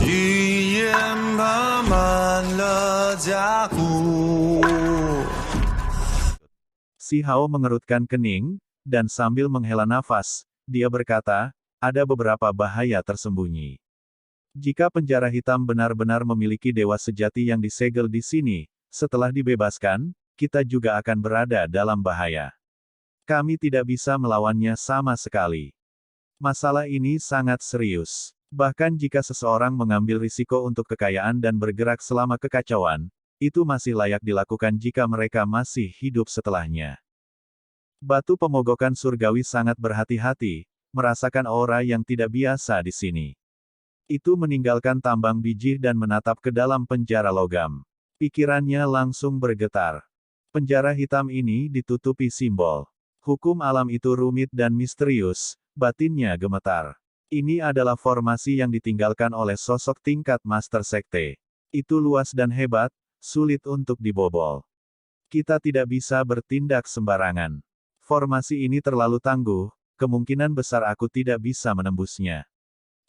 语言爬满了甲骨。Si Hao mengerutkan kening, dan sambil menghela nafas, dia berkata, ada beberapa bahaya tersembunyi. Jika penjara hitam benar-benar memiliki dewa sejati yang disegel di sini, setelah dibebaskan, kita juga akan berada dalam bahaya. Kami tidak bisa melawannya sama sekali. Masalah ini sangat serius. Bahkan jika seseorang mengambil risiko untuk kekayaan dan bergerak selama kekacauan, itu masih layak dilakukan jika mereka masih hidup setelahnya. Batu pemogokan surgawi sangat berhati-hati, merasakan aura yang tidak biasa di sini. Itu meninggalkan tambang biji dan menatap ke dalam penjara logam. Pikirannya langsung bergetar. Penjara hitam ini ditutupi simbol. Hukum alam itu rumit dan misterius, batinnya gemetar. Ini adalah formasi yang ditinggalkan oleh sosok tingkat Master Sekte. Itu luas dan hebat, sulit untuk dibobol. Kita tidak bisa bertindak sembarangan. Formasi ini terlalu tangguh, kemungkinan besar aku tidak bisa menembusnya.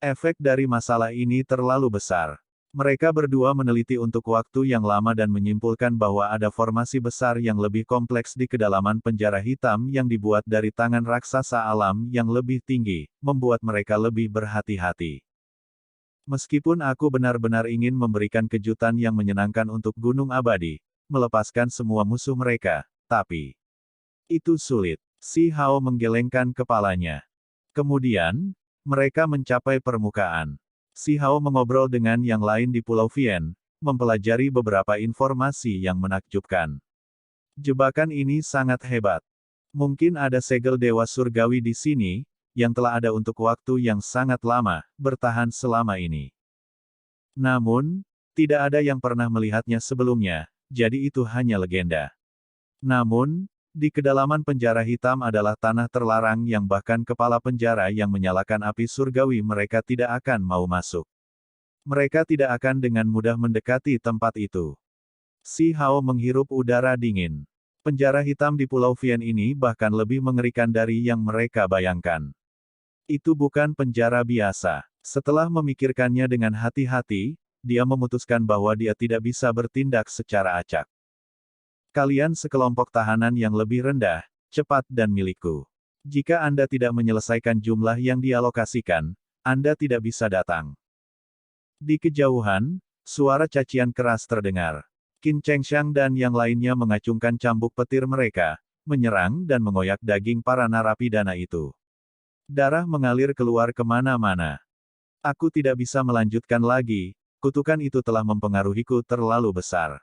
Efek dari masalah ini terlalu besar. Mereka berdua meneliti untuk waktu yang lama dan menyimpulkan bahwa ada formasi besar yang lebih kompleks di kedalaman penjara hitam yang dibuat dari tangan raksasa alam yang lebih tinggi, membuat mereka lebih berhati-hati. Meskipun aku benar-benar ingin memberikan kejutan yang menyenangkan untuk Gunung Abadi, melepaskan semua musuh mereka, tapi itu sulit. Si Hao menggelengkan kepalanya. Kemudian, mereka mencapai permukaan. Si Hao mengobrol dengan yang lain di Pulau Vien, mempelajari beberapa informasi yang menakjubkan. Jebakan ini sangat hebat. Mungkin ada segel dewa surgawi di sini, yang telah ada untuk waktu yang sangat lama, bertahan selama ini. Namun, tidak ada yang pernah melihatnya sebelumnya, jadi itu hanya legenda. Namun, di kedalaman penjara hitam adalah tanah terlarang yang bahkan kepala penjara yang menyalakan api surgawi mereka tidak akan mau masuk. Mereka tidak akan dengan mudah mendekati tempat itu. Si Hao menghirup udara dingin. Penjara hitam di Pulau Vien ini bahkan lebih mengerikan dari yang mereka bayangkan. Itu bukan penjara biasa. Setelah memikirkannya dengan hati-hati, dia memutuskan bahwa dia tidak bisa bertindak secara acak. Kalian sekelompok tahanan yang lebih rendah, cepat dan milikku. Jika Anda tidak menyelesaikan jumlah yang dialokasikan, Anda tidak bisa datang. Di kejauhan, suara cacian keras terdengar. Qin Chengxiang dan yang lainnya mengacungkan cambuk petir mereka, menyerang dan mengoyak daging para narapidana itu. Darah mengalir keluar kemana-mana. Aku tidak bisa melanjutkan lagi, kutukan itu telah mempengaruhiku terlalu besar.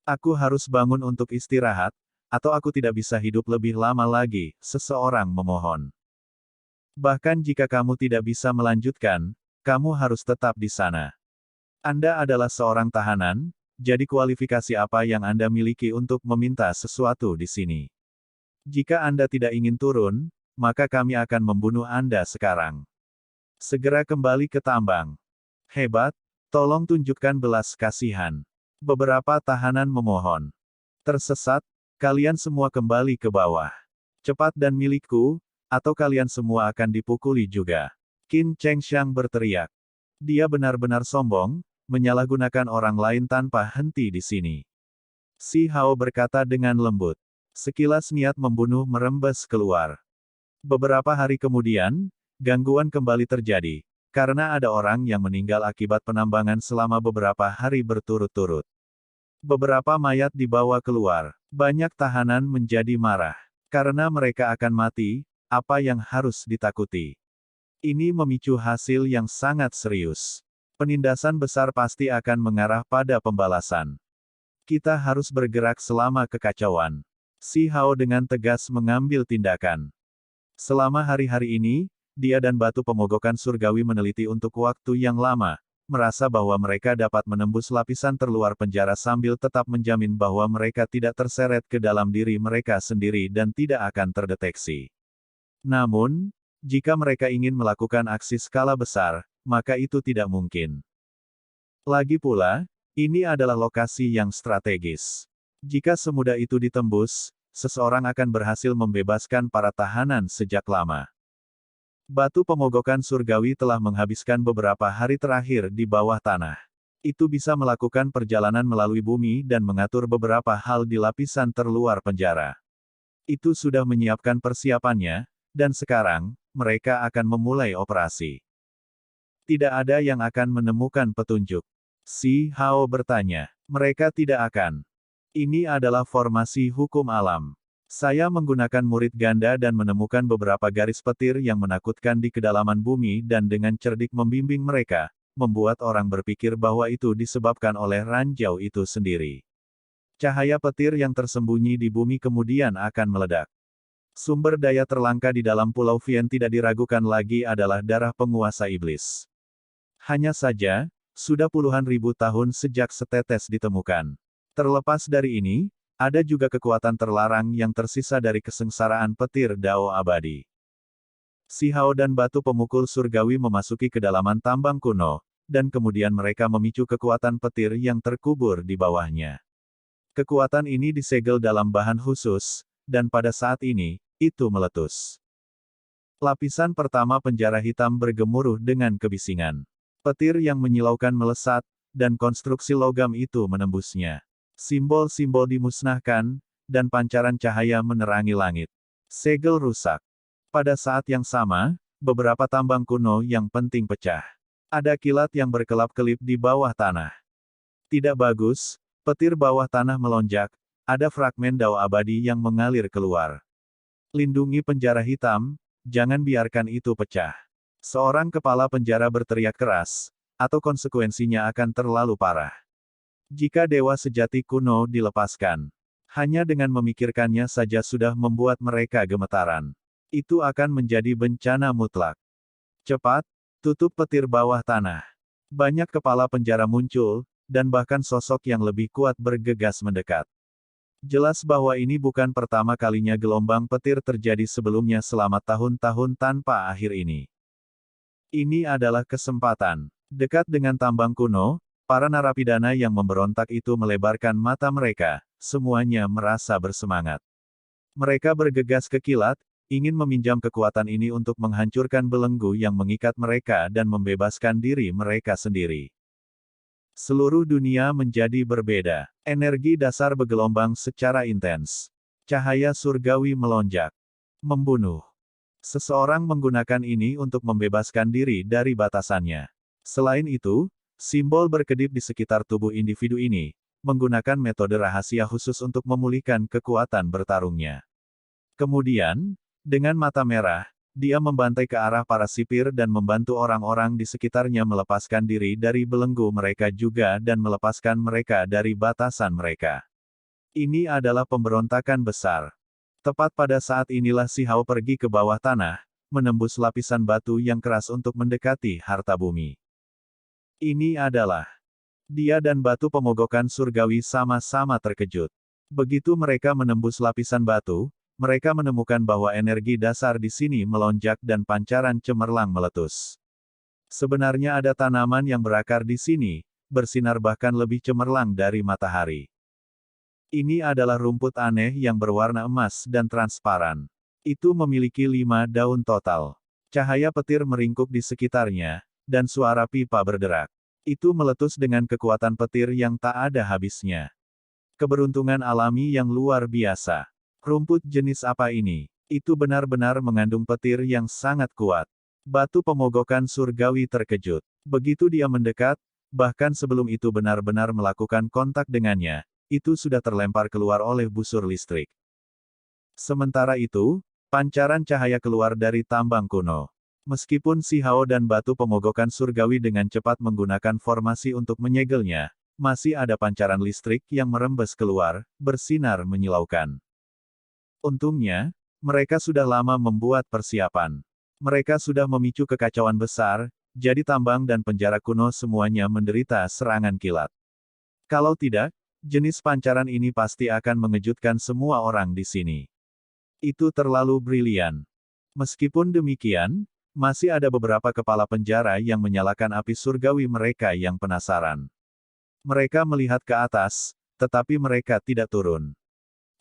Aku harus bangun untuk istirahat, atau aku tidak bisa hidup lebih lama lagi, seseorang memohon. Bahkan jika kamu tidak bisa melanjutkan, kamu harus tetap di sana. Anda adalah seorang tahanan, jadi kualifikasi apa yang Anda miliki untuk meminta sesuatu di sini? Jika Anda tidak ingin turun, maka kami akan membunuh Anda sekarang. Segera kembali ke tambang. Hebat, tolong tunjukkan belas kasihan. Beberapa tahanan memohon. Tersesat, kalian semua kembali ke bawah. Cepat dan milikku, atau kalian semua akan dipukuli juga. Qin Chengxiang berteriak. Dia benar-benar sombong, menyalahgunakan orang lain tanpa henti di sini. Si Hao berkata dengan lembut. Sekilas niat membunuh merembes keluar. Beberapa hari kemudian, gangguan kembali terjadi, karena ada orang yang meninggal akibat penambangan selama beberapa hari berturut-turut. Beberapa mayat dibawa keluar. Banyak tahanan menjadi marah. Karena mereka akan mati, apa yang harus ditakuti? Ini memicu hasil yang sangat serius. Penindasan besar pasti akan mengarah pada pembalasan. Kita harus bergerak selama kekacauan. Si Hao dengan tegas mengambil tindakan. Selama hari-hari ini, dia dan batu pemogokan surgawi meneliti untuk waktu yang lama, merasa bahwa mereka dapat menembus lapisan terluar penjara sambil tetap menjamin bahwa mereka tidak terseret ke dalam diri mereka sendiri dan tidak akan terdeteksi. Namun, jika mereka ingin melakukan aksi skala besar, maka itu tidak mungkin. Lagi pula, ini adalah lokasi yang strategis. Jika semudah itu ditembus, seseorang akan berhasil membebaskan para tahanan sejak lama. Batu pemogokan surgawi telah menghabiskan beberapa hari terakhir di bawah tanah. Itu bisa melakukan perjalanan melalui bumi dan mengatur beberapa hal di lapisan terluar penjara. Itu sudah menyiapkan persiapannya, dan sekarang, mereka akan memulai operasi. Tidak ada yang akan menemukan petunjuk. Si Hao bertanya. Mereka tidak akan. Ini adalah formasi hukum alam. Saya menggunakan murid ganda dan menemukan beberapa garis petir yang menakutkan di kedalaman bumi dan dengan cerdik membimbing mereka, membuat orang berpikir bahwa itu disebabkan oleh ranjau itu sendiri. Cahaya petir yang tersembunyi di bumi kemudian akan meledak. Sumber daya terlangka di dalam Pulau Vien tidak diragukan lagi adalah darah penguasa iblis. Hanya saja, sudah puluhan ribu tahun sejak setetes ditemukan. Terlepas dari ini, ada juga kekuatan terlarang yang tersisa dari kesengsaraan petir Dao abadi. Si Hao dan batu pemukul surgawi memasuki kedalaman tambang kuno, dan kemudian mereka memicu kekuatan petir yang terkubur di bawahnya. Kekuatan ini disegel dalam bahan khusus, dan pada saat ini, itu meletus. Lapisan pertama penjara hitam bergemuruh dengan kebisingan. Petir yang menyilaukan melesat, dan konstruksi logam itu menembusnya. Simbol-simbol dimusnahkan, dan pancaran cahaya menerangi langit. Segel rusak. Pada saat yang sama, beberapa tambang kuno yang penting pecah. Ada kilat yang berkelap-kelip di bawah tanah. Tidak bagus, petir bawah tanah melonjak, ada fragmen Dao abadi yang mengalir keluar. Lindungi penjara hitam, jangan biarkan itu pecah. Seorang kepala penjara berteriak keras, atau konsekuensinya akan terlalu parah. Jika dewa sejati kuno dilepaskan, hanya dengan memikirkannya saja sudah membuat mereka gemetaran. Itu akan menjadi bencana mutlak. Cepat, tutup petir bawah tanah. Banyak kepala penjara muncul, dan bahkan sosok yang lebih kuat bergegas mendekat. Jelas bahwa ini bukan pertama kalinya gelombang petir terjadi sebelumnya selama tahun-tahun tanpa akhir ini. Ini adalah kesempatan. Dekat dengan tambang kuno, para narapidana yang memberontak itu melebarkan mata mereka, semuanya merasa bersemangat. Mereka bergegas ke kilat, ingin meminjam kekuatan ini untuk menghancurkan belenggu yang mengikat mereka dan membebaskan diri mereka sendiri. Seluruh dunia menjadi berbeda. Energi dasar bergelombang secara intens. Cahaya surgawi melonjak. Membunuh. Seseorang menggunakan ini untuk membebaskan diri dari batasannya. Selain itu, simbol berkedip di sekitar tubuh individu ini, menggunakan metode rahasia khusus untuk memulihkan kekuatan bertarungnya. Kemudian, dengan mata merah, dia membantai ke arah para sipir dan membantu orang-orang di sekitarnya melepaskan diri dari belenggu mereka juga dan melepaskan mereka dari batasan mereka. Ini adalah pemberontakan besar. Tepat pada saat inilah si Hao pergi ke bawah tanah, menembus lapisan batu yang keras untuk mendekati harta bumi. Ini adalah. Dia dan batu pemogokan surgawi sama-sama terkejut. Begitu mereka menembus lapisan batu, mereka menemukan bahwa energi dasar di sini melonjak dan pancaran cemerlang meletus. Sebenarnya ada tanaman yang berakar di sini, bersinar bahkan lebih cemerlang dari matahari. Ini adalah rumput aneh yang berwarna emas dan transparan. Itu memiliki 5 daun total. Cahaya petir meringkuk di sekitarnya, dan suara pipa berderak. Itu meletus dengan kekuatan petir yang tak ada habisnya. Keberuntungan alami yang luar biasa. Rumput jenis apa ini? Itu benar-benar mengandung petir yang sangat kuat. Batu pemogokan surgawi terkejut. Begitu dia mendekat, bahkan sebelum itu benar-benar melakukan kontak dengannya, itu sudah terlempar keluar oleh busur listrik. Sementara itu, pancaran cahaya keluar dari tambang kuno. Meskipun si Hao dan batu pemogokan surgawi dengan cepat menggunakan formasi untuk menyegelnya, masih ada pancaran listrik yang merembes keluar, bersinar menyilaukan. Untungnya, mereka sudah lama membuat persiapan. Mereka sudah memicu kekacauan besar, jadi tambang dan penjara kuno semuanya menderita serangan kilat. Kalau tidak, jenis pancaran ini pasti akan mengejutkan semua orang di sini. Itu terlalu brilian. Meskipun demikian, masih ada beberapa kepala penjara yang menyalakan api surgawi mereka yang penasaran. Mereka melihat ke atas, tetapi mereka tidak turun.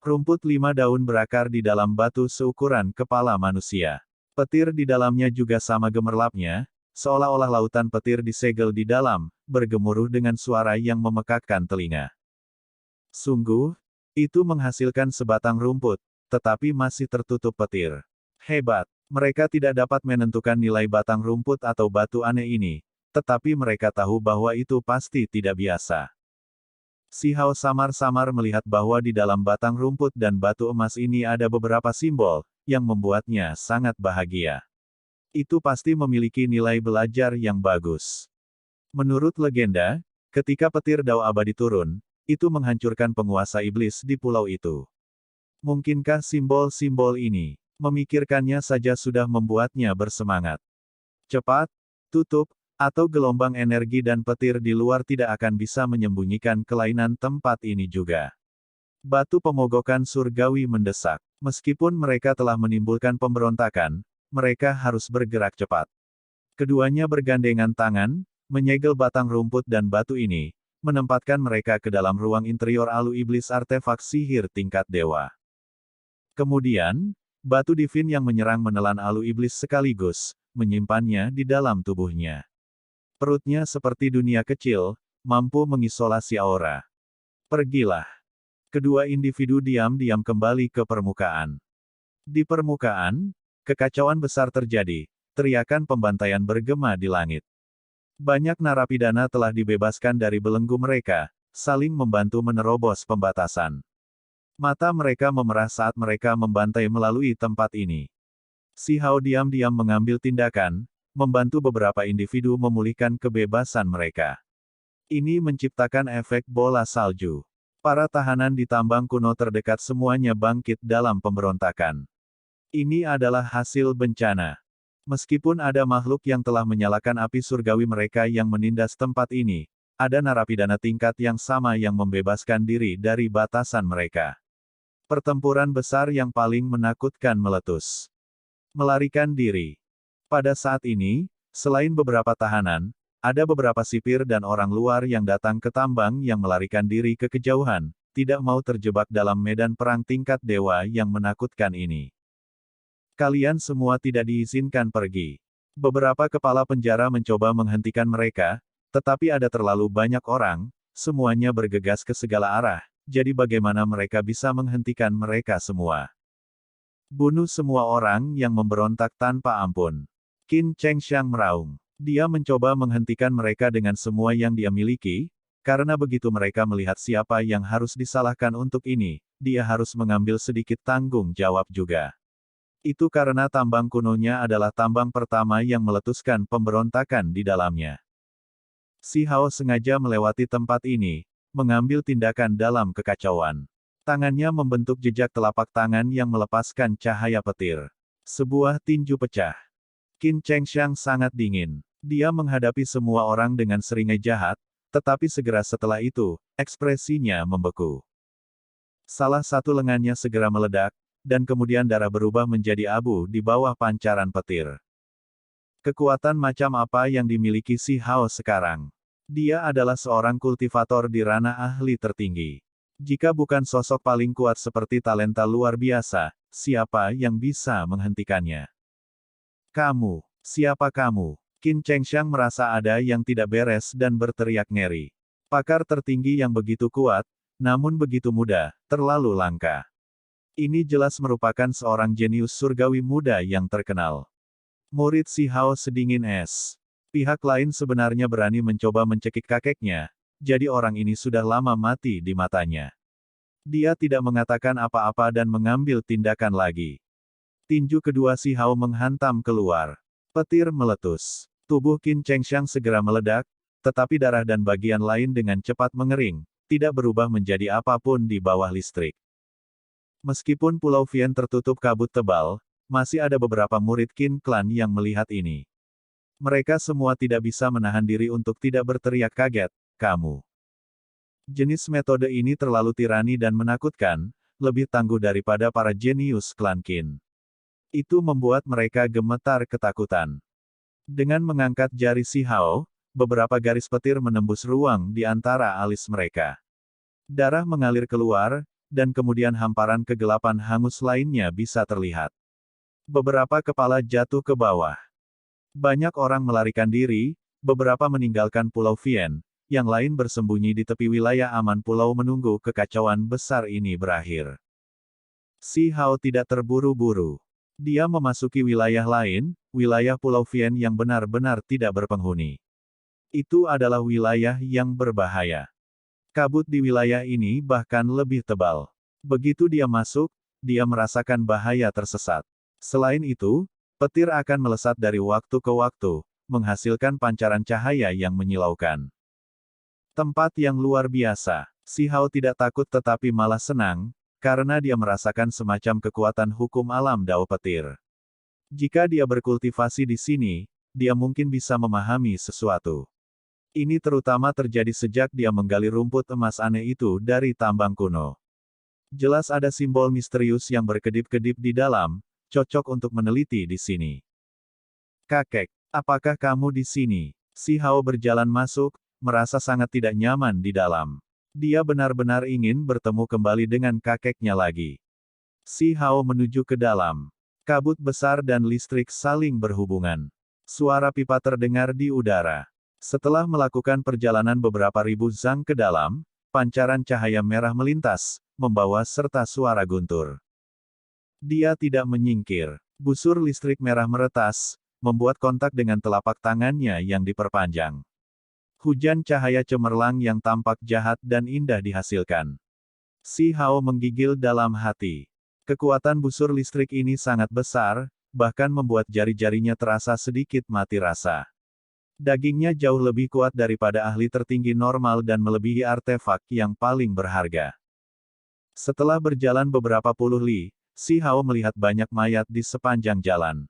Rumput 5 daun berakar di dalam batu seukuran kepala manusia. Petir di dalamnya juga sama gemerlapnya, seolah-olah lautan petir disegel di dalam, bergemuruh dengan suara yang memekakkan telinga. Sungguh, itu menghasilkan sebatang rumput, tetapi masih tertutup petir. Hebat, mereka tidak dapat menentukan nilai batang rumput atau batu aneh ini, tetapi mereka tahu bahwa itu pasti tidak biasa. Si Hao samar-samar melihat bahwa di dalam batang rumput dan batu emas ini ada beberapa simbol, yang membuatnya sangat bahagia. Itu pasti memiliki nilai belajar yang bagus. Menurut legenda, ketika petir Dao abadi turun, itu menghancurkan penguasa iblis di pulau itu. Mungkinkah simbol-simbol ini, memikirkannya saja sudah membuatnya bersemangat. Cepat, tutup, atau gelombang energi dan petir di luar tidak akan bisa menyembunyikan kelainan tempat ini juga. Batu pemogokan surgawi mendesak. Meskipun mereka telah menimbulkan pemberontakan, mereka harus bergerak cepat. Keduanya bergandengan tangan, menyegel batang rumput dan batu ini, menempatkan mereka ke dalam ruang interior alu iblis artefak sihir tingkat dewa. Kemudian, batu divin yang menyerang menelan alu iblis sekaligus, menyimpannya di dalam tubuhnya. Perutnya seperti dunia kecil, mampu mengisolasi aura. Pergilah. Kedua individu diam-diam kembali ke permukaan. Di permukaan, kekacauan besar terjadi, teriakan pembantaian bergema di langit. Banyak narapidana telah dibebaskan dari belenggu mereka, saling membantu menerobos pembatasan. Mata mereka memerah saat mereka membantai melalui tempat ini. Si Hao diam-diam mengambil tindakan, membantu beberapa individu memulihkan kebebasan mereka. Ini menciptakan efek bola salju. Para tahanan di tambang kuno terdekat semuanya bangkit dalam pemberontakan. Ini adalah hasil bencana. Meskipun ada makhluk yang telah menyalakan api surgawi mereka yang menindas tempat ini, ada narapidana tingkat yang sama yang membebaskan diri dari batasan mereka. Pertempuran besar yang paling menakutkan meletus. Melarikan diri. Pada saat ini, selain beberapa tahanan, ada beberapa sipir dan orang luar yang datang ke tambang yang melarikan diri ke kejauhan, tidak mau terjebak dalam medan perang tingkat dewa yang menakutkan ini. Kalian semua tidak diizinkan pergi. Beberapa kepala penjara mencoba menghentikan mereka, tetapi ada terlalu banyak orang, semuanya bergegas ke segala arah, jadi bagaimana mereka bisa menghentikan mereka semua? Bunuh semua orang yang memberontak tanpa ampun. Qin Chengxiang meraung. Dia mencoba menghentikan mereka dengan semua yang dia miliki, karena begitu mereka melihat siapa yang harus disalahkan untuk ini, dia harus mengambil sedikit tanggung jawab juga. Itu karena tambang kunonya adalah tambang pertama yang meletuskan pemberontakan di dalamnya. Si Hao sengaja melewati tempat ini, mengambil tindakan dalam kekacauan. Tangannya membentuk jejak telapak tangan yang melepaskan cahaya petir. Sebuah tinju pecah. Qin Chengxiang sangat dingin. Dia menghadapi semua orang dengan seringai jahat, tetapi segera setelah itu, ekspresinya membeku. Salah satu lengannya segera meledak, dan kemudian darah berubah menjadi abu di bawah pancaran petir. Kekuatan macam apa yang dimiliki si Hao sekarang? Dia adalah seorang kultivator di ranah ahli tertinggi. Jika bukan sosok paling kuat seperti talenta luar biasa, siapa yang bisa menghentikannya? Kamu, siapa kamu? Qin Chengxiang merasa ada yang tidak beres dan berteriak ngeri. Pakar tertinggi yang begitu kuat, namun begitu muda, terlalu langka. Ini jelas merupakan seorang jenius surgawi muda yang terkenal. Murid si Hao sedingin es. Pihak lain sebenarnya berani mencoba mencekik kakeknya, jadi orang ini sudah lama mati di matanya. Dia tidak mengatakan apa-apa dan mengambil tindakan lagi. Tinju kedua si Hao menghantam keluar. Petir meletus. Tubuh Qin Chengxiang segera meledak, tetapi darah dan bagian lain dengan cepat mengering, tidak berubah menjadi apapun di bawah listrik. Meskipun Pulau Vian tertutup kabut tebal, masih ada beberapa murid Qin Clan yang melihat ini. Mereka semua tidak bisa menahan diri untuk tidak berteriak kaget, kamu. Jenis metode ini terlalu tirani dan menakutkan, lebih tangguh daripada para jenius klan Qin. Itu membuat mereka gemetar ketakutan. Dengan mengangkat jari si Hao, beberapa garis petir menembus ruang di antara alis mereka. Darah mengalir keluar, dan kemudian hamparan kegelapan hangus lainnya bisa terlihat. Beberapa kepala jatuh ke bawah. Banyak orang melarikan diri, beberapa meninggalkan Pulau Vien, yang lain bersembunyi di tepi wilayah aman pulau menunggu kekacauan besar ini berakhir. Si Hao tidak terburu-buru. Dia memasuki wilayah lain, wilayah Pulau Vien yang benar-benar tidak berpenghuni. Itu adalah wilayah yang berbahaya. Kabut di wilayah ini bahkan lebih tebal. Begitu dia masuk, dia merasakan bahaya tersesat. Selain itu, petir akan melesat dari waktu ke waktu, menghasilkan pancaran cahaya yang menyilaukan. Tempat yang luar biasa. Si Hao tidak takut tetapi malah senang, karena dia merasakan semacam kekuatan hukum alam Dao Petir. Jika dia berkultivasi di sini, dia mungkin bisa memahami sesuatu. Ini terutama terjadi sejak dia menggali rumput emas aneh itu dari tambang kuno. Jelas ada simbol misterius yang berkedip-kedip di dalam, cocok untuk meneliti di sini. Kakek, apakah kamu di sini? Si Hao berjalan masuk, merasa sangat tidak nyaman di dalam. Dia benar-benar ingin bertemu kembali dengan kakeknya lagi. Si Hao menuju ke dalam. Kabut besar dan listrik saling berhubungan. Suara pipa terdengar di udara. Setelah melakukan perjalanan beberapa ribu zang ke dalam, pancaran cahaya merah melintas, membawa serta suara guntur. Dia tidak menyingkir. Busur listrik merah meretas, membuat kontak dengan telapak tangannya yang diperpanjang. Hujan cahaya cemerlang yang tampak jahat dan indah dihasilkan. Si Hao menggigil dalam hati. Kekuatan busur listrik ini sangat besar, bahkan membuat jari-jarinya terasa sedikit mati rasa. Dagingnya jauh lebih kuat daripada ahli tertinggi normal dan melebihi artefak yang paling berharga. Setelah berjalan beberapa puluh li, Si Hao melihat banyak mayat di sepanjang jalan.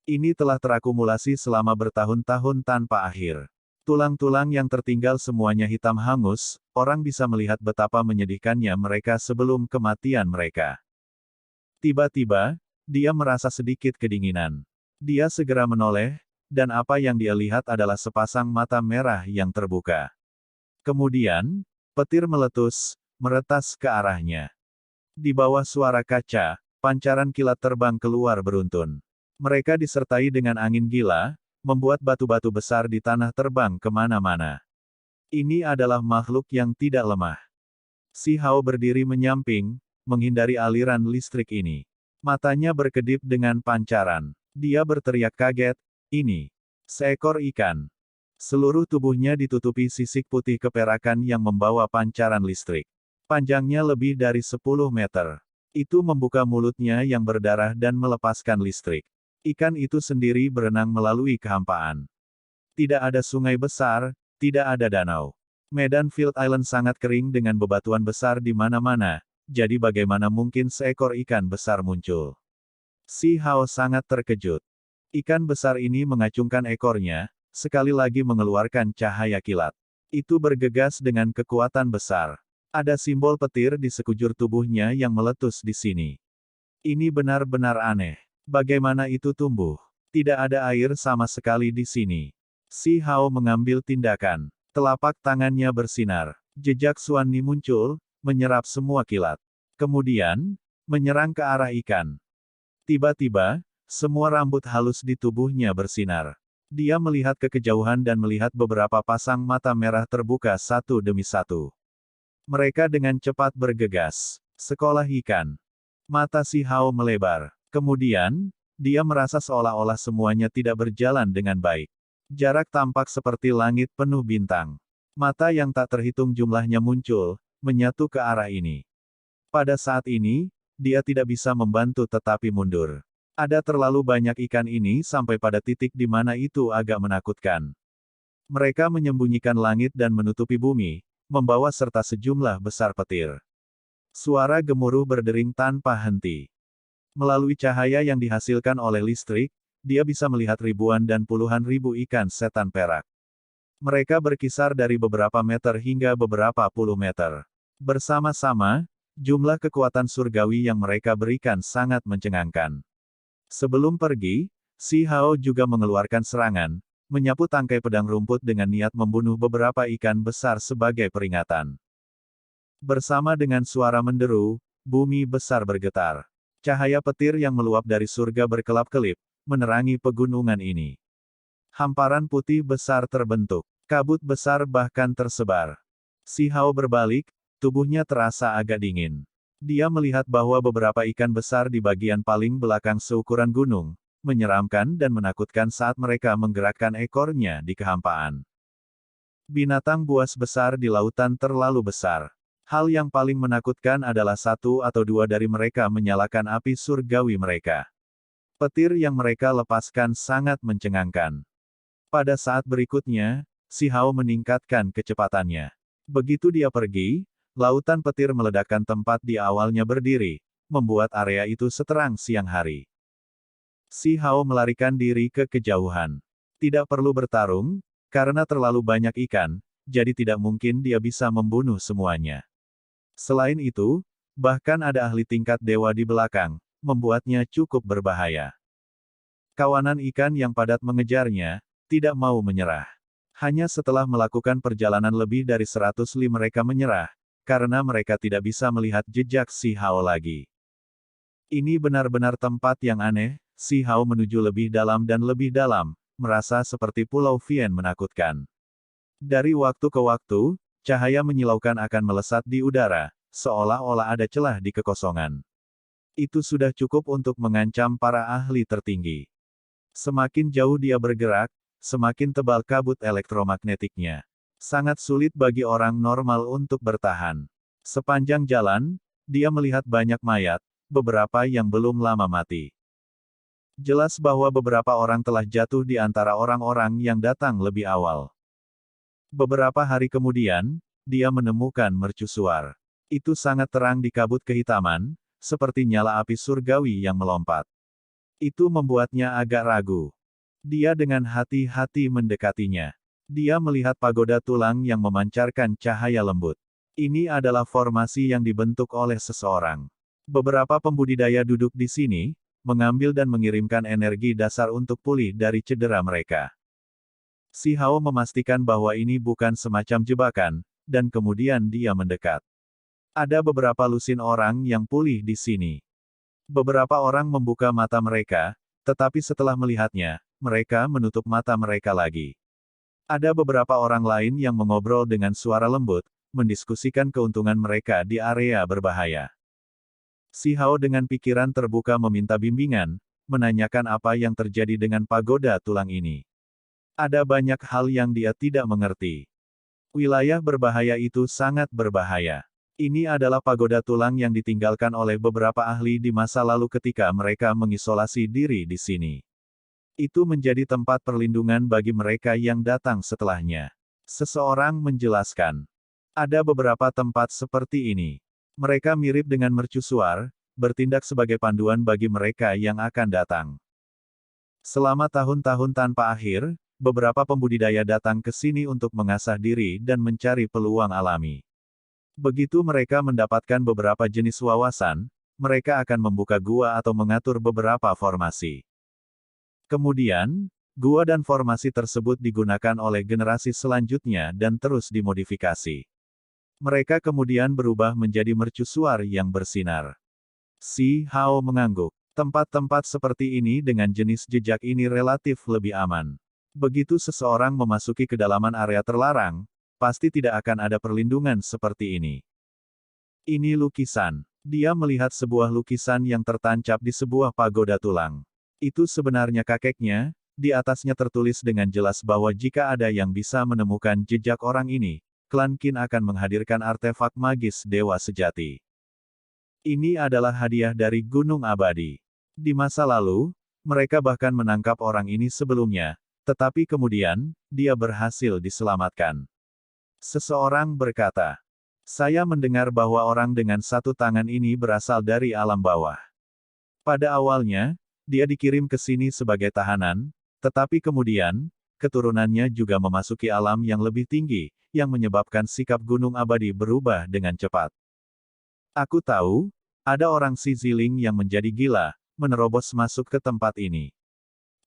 Ini telah terakumulasi selama bertahun-tahun tanpa akhir. Tulang-tulang yang tertinggal semuanya hitam hangus, orang bisa melihat betapa menyedihkannya mereka sebelum kematian mereka. Tiba-tiba, dia merasa sedikit kedinginan. Dia segera menoleh, dan apa yang dia lihat adalah sepasang mata merah yang terbuka. Kemudian, petir meletus, meretas ke arahnya. Di bawah suara kaca, pancaran kilat terbang keluar beruntun. Mereka disertai dengan angin gila, membuat batu-batu besar di tanah terbang kemana-mana. Ini adalah makhluk yang tidak lemah. Si Hao berdiri menyamping, menghindari aliran listrik ini. Matanya berkedip dengan pancaran. Dia berteriak kaget, ini seekor ikan. Seluruh tubuhnya ditutupi sisik putih keperakan yang membawa pancaran listrik. Panjangnya lebih dari 10 meter. Itu membuka mulutnya yang berdarah dan melepaskan listrik. Ikan itu sendiri berenang melalui kehampaan. Tidak ada sungai besar, tidak ada danau. Medan Field Island sangat kering dengan bebatuan besar di mana-mana, jadi bagaimana mungkin seekor ikan besar muncul? Si Hao sangat terkejut. Ikan besar ini mengacungkan ekornya, sekali lagi mengeluarkan cahaya kilat. Itu bergegas dengan kekuatan besar. Ada simbol petir di sekujur tubuhnya yang meletus di sini. Ini benar-benar aneh. Bagaimana itu tumbuh? Tidak ada air sama sekali di sini. Si Hao mengambil tindakan. Telapak tangannya bersinar. Jejak Xuanni muncul, menyerap semua kilat. Kemudian, menyerang ke arah ikan. Tiba-tiba, semua rambut halus di tubuhnya bersinar. Dia melihat ke kejauhan dan melihat beberapa pasang mata merah terbuka satu demi satu. Mereka dengan cepat bergegas. Sekolah ikan. Mata Si Hao melebar. Kemudian, dia merasa seolah-olah semuanya tidak berjalan dengan baik. Jarak tampak seperti langit penuh bintang. Mata yang tak terhitung jumlahnya muncul, menyatu ke arah ini. Pada saat ini, dia tidak bisa membantu tetapi mundur. Ada terlalu banyak ikan ini sampai pada titik di mana itu agak menakutkan. Mereka menyembunyikan langit dan menutupi bumi, membawa serta sejumlah besar petir. Suara gemuruh berdering tanpa henti. Melalui cahaya yang dihasilkan oleh listrik, dia bisa melihat ribuan dan puluhan ribu ikan setan perak. Mereka berkisar dari beberapa meter hingga beberapa puluh meter. Bersama-sama, jumlah kekuatan surgawi yang mereka berikan sangat mencengangkan. Sebelum pergi, Si Hao juga mengeluarkan serangan, menyapu tangkai pedang rumput dengan niat membunuh beberapa ikan besar sebagai peringatan. Bersama dengan suara menderu, bumi besar bergetar. Cahaya petir yang meluap dari surga berkelap-kelip, menerangi pegunungan ini. Hamparan putih besar terbentuk. Kabut besar bahkan tersebar. Si Hao berbalik, tubuhnya terasa agak dingin. Dia melihat bahwa beberapa ikan besar di bagian paling belakang seukuran gunung, menyeramkan dan menakutkan saat mereka menggerakkan ekornya di kehampaan. Binatang buas besar di lautan terlalu besar. Hal yang paling menakutkan adalah satu atau dua dari mereka menyalakan api surgawi mereka. Petir yang mereka lepaskan sangat mencengangkan. Pada saat berikutnya, si Hao meningkatkan kecepatannya. Begitu dia pergi, lautan petir meledakkan tempat di awalnya berdiri, membuat area itu seterang siang hari. Si Hao melarikan diri ke kejauhan. Tidak perlu bertarung, karena terlalu banyak ikan, jadi tidak mungkin dia bisa membunuh semuanya. Selain itu, bahkan ada ahli tingkat dewa di belakang, membuatnya cukup berbahaya. Kawanan ikan yang padat mengejarnya, tidak mau menyerah. Hanya setelah melakukan perjalanan lebih dari 100 li mereka menyerah, karena mereka tidak bisa melihat jejak si Hao lagi. Ini benar-benar tempat yang aneh, si Hao menuju lebih dalam, merasa seperti Pulau Vien menakutkan. Dari waktu ke waktu, cahaya menyilaukan akan melesat di udara, seolah-olah ada celah di kekosongan. Itu sudah cukup untuk mengancam para ahli tertinggi. Semakin jauh dia bergerak, semakin tebal kabut elektromagnetiknya. Sangat sulit bagi orang normal untuk bertahan. Sepanjang jalan, dia melihat banyak mayat, beberapa yang belum lama mati. Jelas bahwa beberapa orang telah jatuh di antara orang-orang yang datang lebih awal. Beberapa hari kemudian, dia menemukan mercusuar. Itu sangat terang di kabut kehitaman, seperti nyala api surgawi yang melompat. Itu membuatnya agak ragu. Dia dengan hati-hati mendekatinya. Dia melihat pagoda tulang yang memancarkan cahaya lembut. Ini adalah formasi yang dibentuk oleh seseorang. Beberapa pembudidaya duduk di sini, mengambil dan mengirimkan energi dasar untuk pulih dari cedera mereka. Si Hao memastikan bahwa ini bukan semacam jebakan, dan kemudian dia mendekat. Ada beberapa lusin orang yang pulih di sini. Beberapa orang membuka mata mereka, tetapi setelah melihatnya, mereka menutup mata mereka lagi. Ada beberapa orang lain yang mengobrol dengan suara lembut, mendiskusikan keuntungan mereka di area berbahaya. Si Hao dengan pikiran terbuka meminta bimbingan, menanyakan apa yang terjadi dengan pagoda tulang ini. Ada banyak hal yang dia tidak mengerti. Wilayah berbahaya itu sangat berbahaya. Ini adalah pagoda tulang yang ditinggalkan oleh beberapa ahli di masa lalu ketika mereka mengisolasi diri di sini. Itu menjadi tempat perlindungan bagi mereka yang datang setelahnya. Seseorang menjelaskan. Ada beberapa tempat seperti ini. Mereka mirip dengan mercusuar, bertindak sebagai panduan bagi mereka yang akan datang. Selama tahun-tahun tanpa akhir, beberapa pembudidaya datang ke sini untuk mengasah diri dan mencari peluang alami. Begitu mereka mendapatkan beberapa jenis wawasan, mereka akan membuka gua atau mengatur beberapa formasi. Kemudian, gua dan formasi tersebut digunakan oleh generasi selanjutnya dan terus dimodifikasi. Mereka kemudian berubah menjadi mercusuar yang bersinar. Si Hao mengangguk. Tempat-tempat seperti ini dengan jenis jejak ini relatif lebih aman. Begitu seseorang memasuki kedalaman area terlarang, pasti tidak akan ada perlindungan seperti ini. Ini lukisan. Dia melihat sebuah lukisan yang tertancap di sebuah pagoda tulang. Itu sebenarnya kakeknya, di atasnya tertulis dengan jelas bahwa jika ada yang bisa menemukan jejak orang ini, klan Qin akan menghadirkan artefak magis dewa sejati. Ini adalah hadiah dari Gunung Abadi. Di masa lalu, mereka bahkan menangkap orang ini sebelumnya, tetapi kemudian, dia berhasil diselamatkan. Seseorang berkata, "Saya mendengar bahwa orang dengan satu tangan ini berasal dari alam bawah. Pada awalnya, dia dikirim ke sini sebagai tahanan, tetapi kemudian, keturunannya juga memasuki alam yang lebih tinggi, yang menyebabkan sikap Gunung Abadi berubah dengan cepat. Aku tahu, ada orang Ziling yang menjadi gila, menerobos masuk ke tempat ini.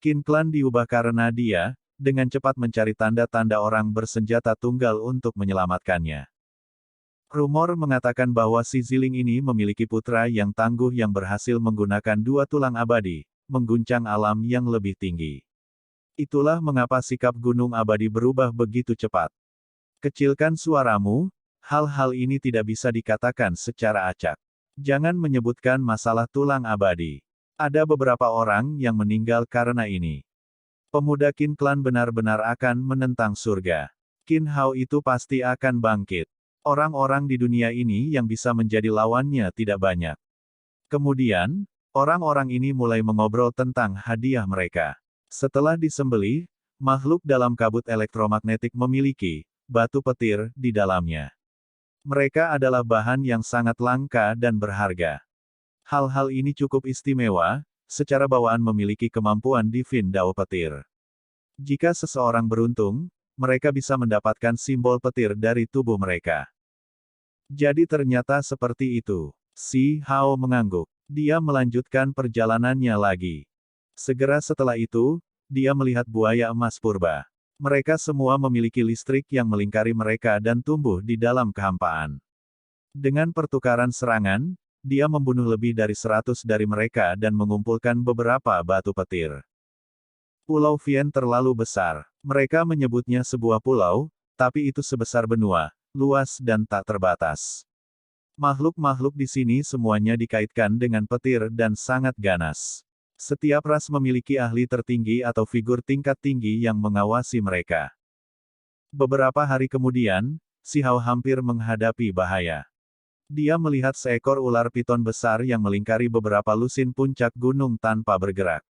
Qin Clan diubah karena dia, dengan cepat mencari tanda-tanda orang bersenjata tunggal untuk menyelamatkannya. Rumor mengatakan bahwa si Ziling ini memiliki putra yang tangguh yang berhasil menggunakan 2 tulang abadi, mengguncang alam yang lebih tinggi. Itulah mengapa sikap Gunung Abadi berubah begitu cepat. Kecilkan suaramu, hal-hal ini tidak bisa dikatakan secara acak. Jangan menyebutkan masalah tulang abadi. Ada beberapa orang yang meninggal karena ini. Pemuda Qin Clan benar-benar akan menentang surga. Qin Hao itu pasti akan bangkit. Orang-orang di dunia ini yang bisa menjadi lawannya tidak banyak. Kemudian, orang-orang ini mulai mengobrol tentang hadiah mereka. Setelah disembelih, makhluk dalam kabut elektromagnetik memiliki batu petir di dalamnya. Mereka adalah bahan yang sangat langka dan berharga. Hal-hal ini cukup istimewa, secara bawaan memiliki kemampuan divin Dao petir. Jika seseorang beruntung, mereka bisa mendapatkan simbol petir dari tubuh mereka. Jadi ternyata seperti itu. Si Hao mengangguk. Dia melanjutkan perjalanannya lagi. Segera setelah itu, dia melihat buaya emas purba. Mereka semua memiliki listrik yang melingkari mereka dan tumbuh di dalam kehampaan. Dengan pertukaran serangan, dia membunuh lebih dari 100 dari mereka dan mengumpulkan beberapa batu petir. Pulau Vien terlalu besar. Mereka menyebutnya sebuah pulau, tapi itu sebesar benua, luas dan tak terbatas. Makhluk-makhluk di sini semuanya dikaitkan dengan petir dan sangat ganas. Setiap ras memiliki ahli tertinggi atau figur tingkat tinggi yang mengawasi mereka. Beberapa hari kemudian, si Hao hampir menghadapi bahaya. Dia melihat seekor ular piton besar yang melingkari beberapa lusin puncak gunung tanpa bergerak.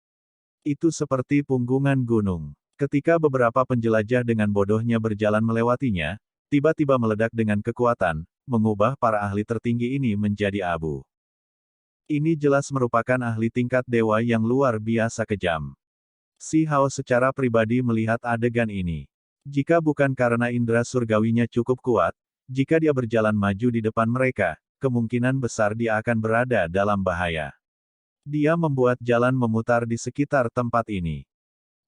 Itu seperti punggungan gunung. Ketika beberapa penjelajah dengan bodohnya berjalan melewatinya, tiba-tiba meledak dengan kekuatan, mengubah para ahli tertinggi ini menjadi abu. Ini jelas merupakan ahli tingkat dewa yang luar biasa kejam. Si Hao secara pribadi melihat adegan ini. Jika bukan karena indera surgawinya cukup kuat, jika dia berjalan maju di depan mereka, kemungkinan besar dia akan berada dalam bahaya. Dia membuat jalan memutar di sekitar tempat ini.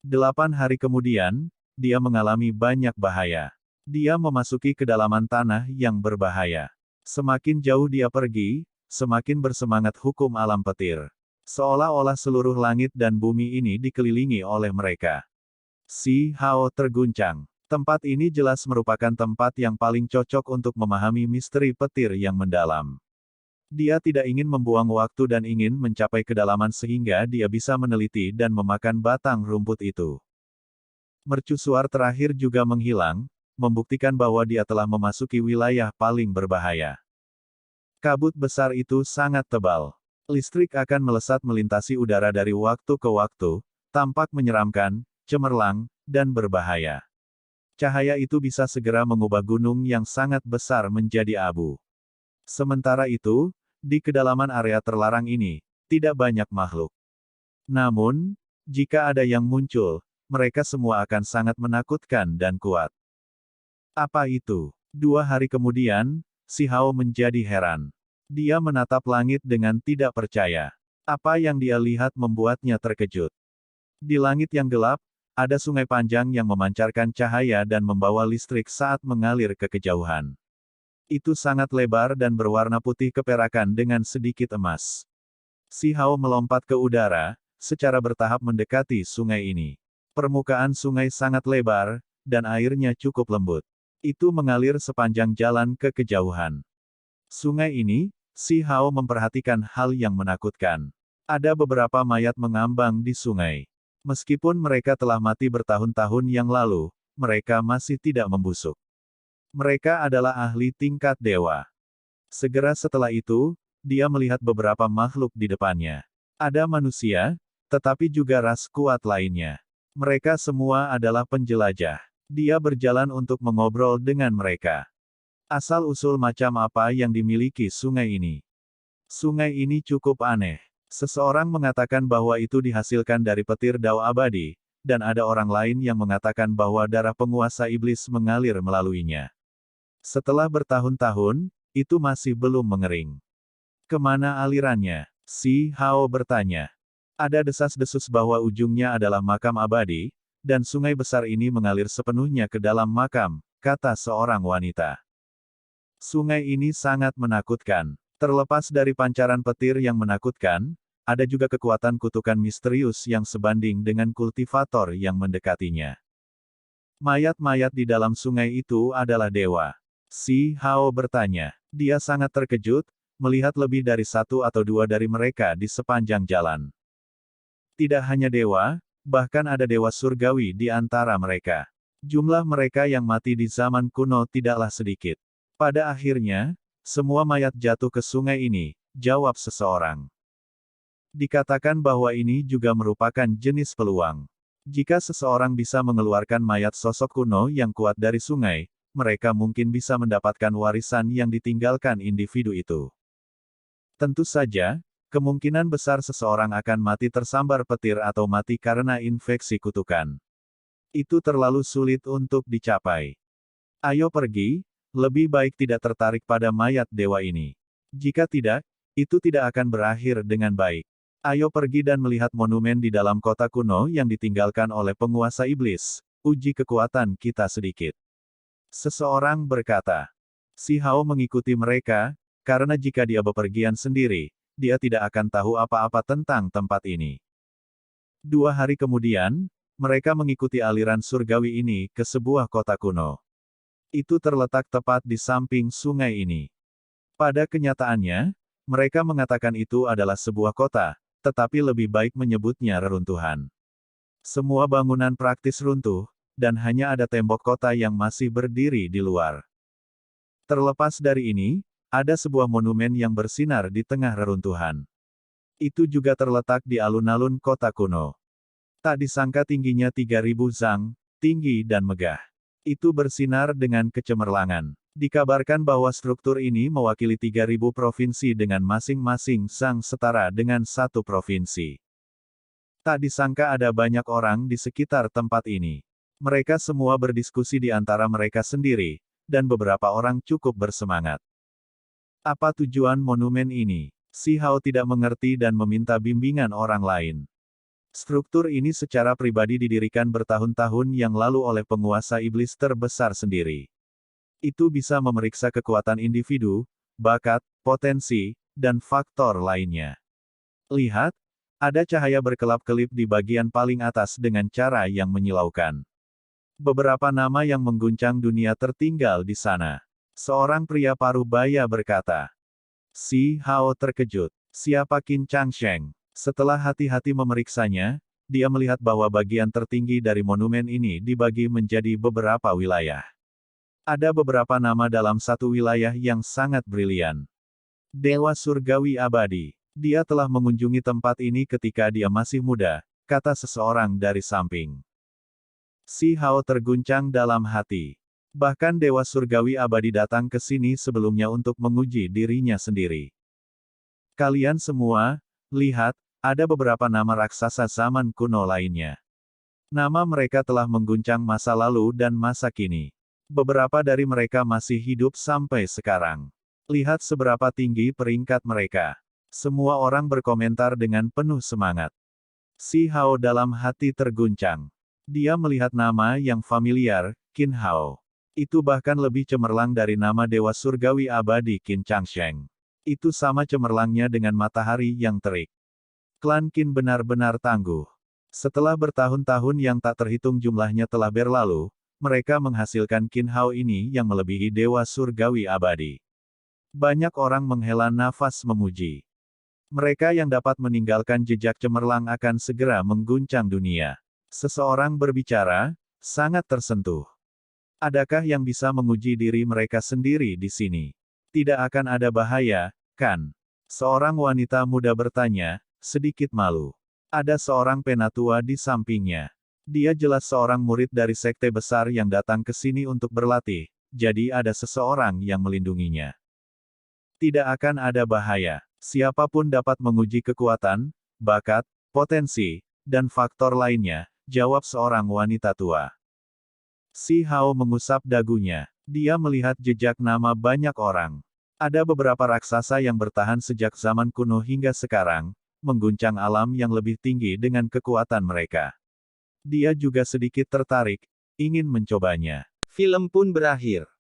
8 hari kemudian, dia mengalami banyak bahaya. Dia memasuki kedalaman tanah yang berbahaya. Semakin jauh dia pergi, semakin bersemangat hukum alam petir. Seolah-olah seluruh langit dan bumi ini dikelilingi oleh mereka. Si Hao terguncang. Tempat ini jelas merupakan tempat yang paling cocok untuk memahami misteri petir yang mendalam. Dia tidak ingin membuang waktu dan ingin mencapai kedalaman sehingga dia bisa meneliti dan memakan batang rumput itu. Mercusuar terakhir juga menghilang, membuktikan bahwa dia telah memasuki wilayah paling berbahaya. Kabut besar itu sangat tebal. Listrik akan melesat melintasi udara dari waktu ke waktu, tampak menyeramkan, cemerlang, dan berbahaya. Cahaya itu bisa segera mengubah gunung yang sangat besar menjadi abu. Sementara itu, di kedalaman area terlarang ini, tidak banyak makhluk. Namun, jika ada yang muncul, mereka semua akan sangat menakutkan dan kuat. Apa itu? 2 hari kemudian, si Hao menjadi heran. Dia menatap langit dengan tidak percaya. Apa yang dia lihat membuatnya terkejut. Di langit yang gelap, ada sungai panjang yang memancarkan cahaya dan membawa listrik saat mengalir ke kejauhan. Itu sangat lebar dan berwarna putih keperakan dengan sedikit emas. Si Hao melompat ke udara, secara bertahap mendekati sungai ini. Permukaan sungai sangat lebar, dan airnya cukup lembut. Itu mengalir sepanjang jalan ke kejauhan. Sungai ini, si Hao memperhatikan hal yang menakutkan. Ada beberapa mayat mengambang di sungai. Meskipun mereka telah mati bertahun-tahun yang lalu, mereka masih tidak membusuk. Mereka adalah ahli tingkat dewa. Segera setelah itu, dia melihat beberapa makhluk di depannya. Ada manusia, tetapi juga ras kuat lainnya. Mereka semua adalah penjelajah. Dia berjalan untuk mengobrol dengan mereka. Asal-usul macam apa yang dimiliki sungai ini? Sungai ini cukup aneh. Seseorang mengatakan bahwa itu dihasilkan dari petir Dao abadi, dan ada orang lain yang mengatakan bahwa darah penguasa iblis mengalir melaluinya. Setelah bertahun-tahun, itu masih belum mengering. Kemana alirannya? Si Hao bertanya. Ada desas-desus bahwa ujungnya adalah makam abadi, dan sungai besar ini mengalir sepenuhnya ke dalam makam, kata seorang wanita. Sungai ini sangat menakutkan. Terlepas dari pancaran petir yang menakutkan, ada juga kekuatan kutukan misterius yang sebanding dengan kultivator yang mendekatinya. Mayat-mayat di dalam sungai itu adalah dewa. Si Hao bertanya. Dia sangat terkejut, melihat lebih dari satu atau dua dari mereka di sepanjang jalan. Tidak hanya dewa, bahkan ada dewa surgawi di antara mereka. Jumlah mereka yang mati di zaman kuno tidaklah sedikit. Pada akhirnya, semua mayat jatuh ke sungai ini, jawab seseorang. Dikatakan bahwa ini juga merupakan jenis peluang. Jika seseorang bisa mengeluarkan mayat sosok kuno yang kuat dari sungai, mereka mungkin bisa mendapatkan warisan yang ditinggalkan individu itu. Tentu saja, kemungkinan besar seseorang akan mati tersambar petir atau mati karena infeksi kutukan. Itu terlalu sulit untuk dicapai. Ayo pergi, lebih baik tidak tertarik pada mayat dewa ini. Jika tidak, itu tidak akan berakhir dengan baik. Ayo pergi dan melihat monumen di dalam kota kuno yang ditinggalkan oleh penguasa iblis. Uji kekuatan kita sedikit. Seseorang berkata. Si Hao mengikuti mereka, karena jika dia bepergian sendiri, dia tidak akan tahu apa-apa tentang tempat ini. 2 hari kemudian, mereka mengikuti aliran surgawi ini ke sebuah kota kuno. Itu terletak tepat di samping sungai ini. Pada kenyataannya, mereka mengatakan itu adalah sebuah kota, tetapi lebih baik menyebutnya reruntuhan. Semua bangunan praktis runtuh, dan hanya ada tembok kota yang masih berdiri di luar. Terlepas dari ini, ada sebuah monumen yang bersinar di tengah reruntuhan. Itu juga terletak di alun-alun kota kuno. Tak disangka tingginya 3000 zang, tinggi dan megah. Itu bersinar dengan kecemerlangan. Dikabarkan bahwa struktur ini mewakili 3000 provinsi dengan masing-masing zang setara dengan satu provinsi. Tak disangka ada banyak orang di sekitar tempat ini. Mereka semua berdiskusi di antara mereka sendiri, dan beberapa orang cukup bersemangat. Apa tujuan monumen ini? Si Hao tidak mengerti dan meminta bimbingan orang lain. Struktur ini secara pribadi didirikan bertahun-tahun yang lalu oleh penguasa iblis terbesar sendiri. Itu bisa memeriksa kekuatan individu, bakat, potensi, dan faktor lainnya. Lihat, ada cahaya berkelap-kelip di bagian paling atas dengan cara yang menyilaukan. Beberapa nama yang mengguncang dunia tertinggal di sana. Seorang pria paruh baya berkata. Si Hao terkejut. Siapa Qin Changsheng? Setelah hati-hati memeriksanya, dia melihat bahwa bagian tertinggi dari monumen ini dibagi menjadi beberapa wilayah. Ada beberapa nama dalam satu wilayah yang sangat brilian. Dewa Surgawi Abadi. Dia telah mengunjungi tempat ini ketika dia masih muda, kata seseorang dari samping. Si Hao terguncang dalam hati. Bahkan Dewa Surgawi Abadi datang ke sini sebelumnya untuk menguji dirinya sendiri. Kalian semua, lihat, ada beberapa nama raksasa zaman kuno lainnya. Nama mereka telah mengguncang masa lalu dan masa kini. Beberapa dari mereka masih hidup sampai sekarang. Lihat seberapa tinggi peringkat mereka. Semua orang berkomentar dengan penuh semangat. Si Hao dalam hati terguncang. Dia melihat nama yang familiar, Qin Hao. Itu bahkan lebih cemerlang dari nama Dewa Surgawi Abadi Qin Changsheng. Itu sama cemerlangnya dengan matahari yang terik. Klan Qin benar-benar tangguh. Setelah bertahun-tahun yang tak terhitung jumlahnya telah berlalu, mereka menghasilkan Qin Hao ini yang melebihi Dewa Surgawi Abadi. Banyak orang menghela nafas memuji. Mereka yang dapat meninggalkan jejak cemerlang akan segera mengguncang dunia. Seseorang berbicara, sangat tersentuh. Adakah yang bisa menguji diri mereka sendiri di sini? Tidak akan ada bahaya, kan? Seorang wanita muda bertanya, sedikit malu. Ada seorang penatua di sampingnya. Dia jelas seorang murid dari sekte besar yang datang ke sini untuk berlatih, jadi ada seseorang yang melindunginya. Tidak akan ada bahaya. Siapapun dapat menguji kekuatan, bakat, potensi, dan faktor lainnya, jawab seorang wanita tua. Si Hao mengusap dagunya. Dia melihat jejak nama banyak orang. Ada beberapa raksasa yang bertahan sejak zaman kuno hingga sekarang, mengguncang alam yang lebih tinggi dengan kekuatan mereka. Dia juga sedikit tertarik, ingin mencobanya. Film pun berakhir.